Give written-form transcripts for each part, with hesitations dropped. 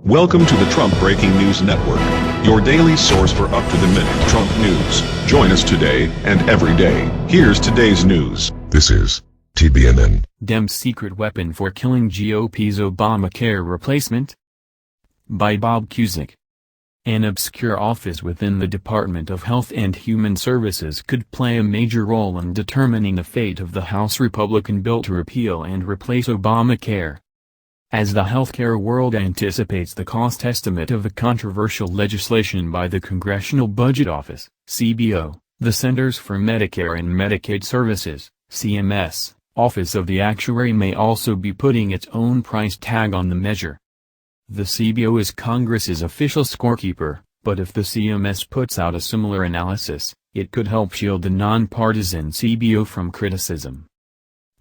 Welcome to the Trump Breaking News Network, your daily source for up-to-the-minute Trump news. Join us today and every day. Here's today's news. This is TBNN. Dems' secret weapon for killing GOP's Obamacare replacement? By Bob Cusick. An obscure office within the Department of Health and Human Services could play a major role in determining the fate of the House Republican bill to repeal and replace Obamacare. As the healthcare world anticipates the cost estimate of the controversial legislation by the Congressional Budget Office, CBO, the Centers for Medicare and Medicaid Services, CMS, Office of the Actuary may also be putting its own price tag on the measure. The CBO is Congress's official scorekeeper, but if the CMS puts out a similar analysis, it could help shield the non-partisan CBO from criticism.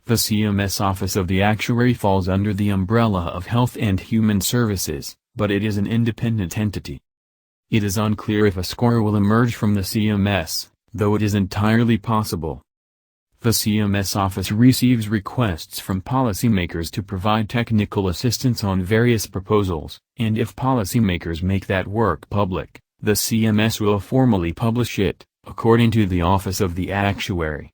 The CMS Office of the Actuary falls under the umbrella of Health and Human Services, but it is an independent entity. It is unclear if a score will emerge from the CMS, though it is entirely possible. The CMS Office receives requests from policymakers to provide technical assistance on various proposals, and if policymakers make that work public, the CMS will formally publish it, according to the Office of the Actuary.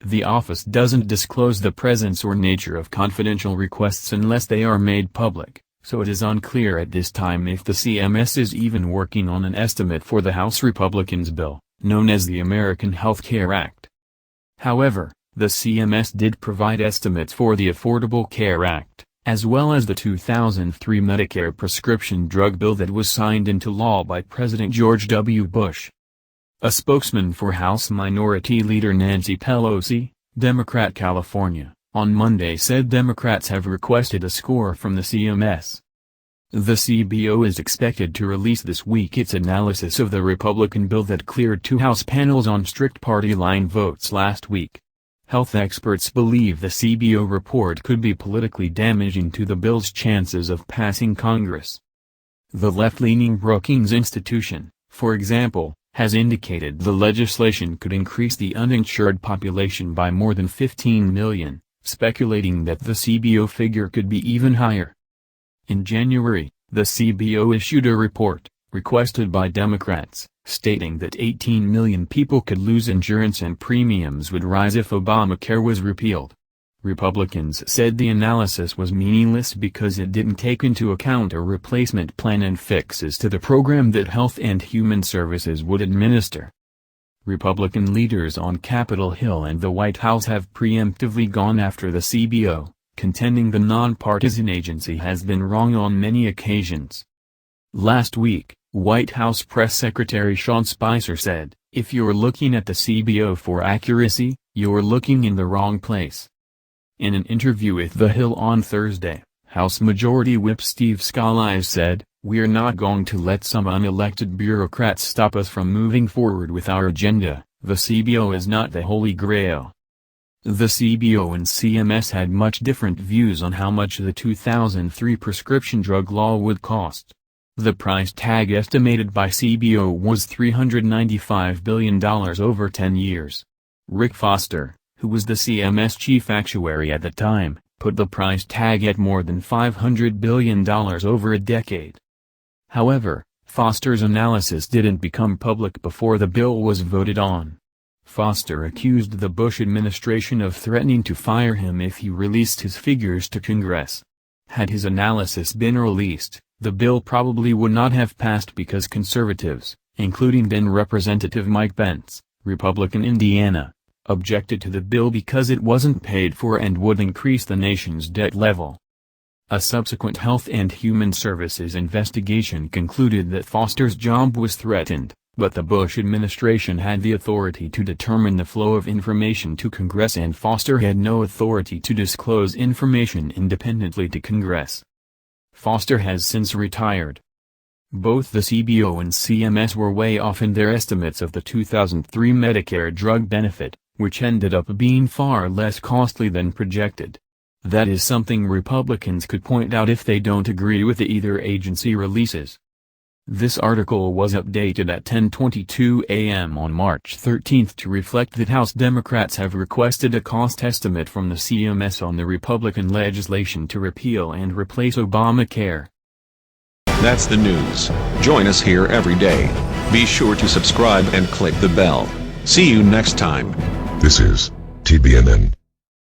The office doesn't disclose the presence or nature of confidential requests unless they are made public, so it is unclear at this time if the CMS is even working on an estimate for the House Republicans' bill, known as the American Health Care Act. However, the CMS did provide estimates for the Affordable Care Act, as well as the 2003 Medicare prescription drug bill that was signed into law by President George W. Bush. A spokesman for House Minority Leader Nancy Pelosi, Democrat California, on Monday said Democrats have requested a score from the CMS. The CBO is expected to release this week its analysis of the Republican bill that cleared two House panels on strict party line votes last week. Health experts believe the CBO report could be politically damaging to the bill's chances of passing Congress. The left-leaning Brookings Institution, for example, has indicated the legislation could increase the uninsured population by more than 15 million, speculating that the CBO figure could be even higher. In January, the CBO issued a report, requested by Democrats, stating that 18 million people could lose insurance and premiums would rise if Obamacare was repealed. Republicans said the analysis was meaningless because it didn't take into account a replacement plan and fixes to the program that Health and Human Services would administer. Republican leaders on Capitol Hill and the White House have preemptively gone after the CBO, contending the nonpartisan agency has been wrong on many occasions. Last week, White House Press Secretary Sean Spicer said, "If you're looking at the CBO for accuracy, you're looking in the wrong place." In an interview with The Hill on Thursday, House Majority Whip Steve Scalise said, "We're not going to let some unelected bureaucrats stop us from moving forward with our agenda. The CBO is not the Holy Grail." The CBO and CMS had much different views on how much the 2003 prescription drug law would cost. The price tag estimated by CBO was $395 billion over 10 years. Rick Foster, who was the CMS chief actuary at the time, put the price tag at more than $500 billion over a decade. However, Foster's analysis didn't become public before the bill was voted on. Foster accused the Bush administration of threatening to fire him if he released his figures to Congress. Had his analysis been released, the bill probably would not have passed because conservatives, including then Representative Mike Pence, Republican Indiana, objected to the bill because it wasn't paid for and would increase the nation's debt level. A subsequent Health and Human Services investigation concluded that Foster's job was threatened, but the Bush administration had the authority to determine the flow of information to Congress and Foster had no authority to disclose information independently to Congress. Foster has since retired. Both the CBO and CMS were way off in their estimates of the 2003 Medicare drug benefit, which ended up being far less costly than projected. That is something Republicans could point out if they don't agree with either agency releases. This article was updated at 10:22 a.m. on March 13 to reflect that House Democrats have requested a cost estimate from the CMS on the Republican legislation to repeal and replace Obamacare. That's the news. Join us here every day. Be sure to subscribe and click the bell. See you next time. This is TBNN.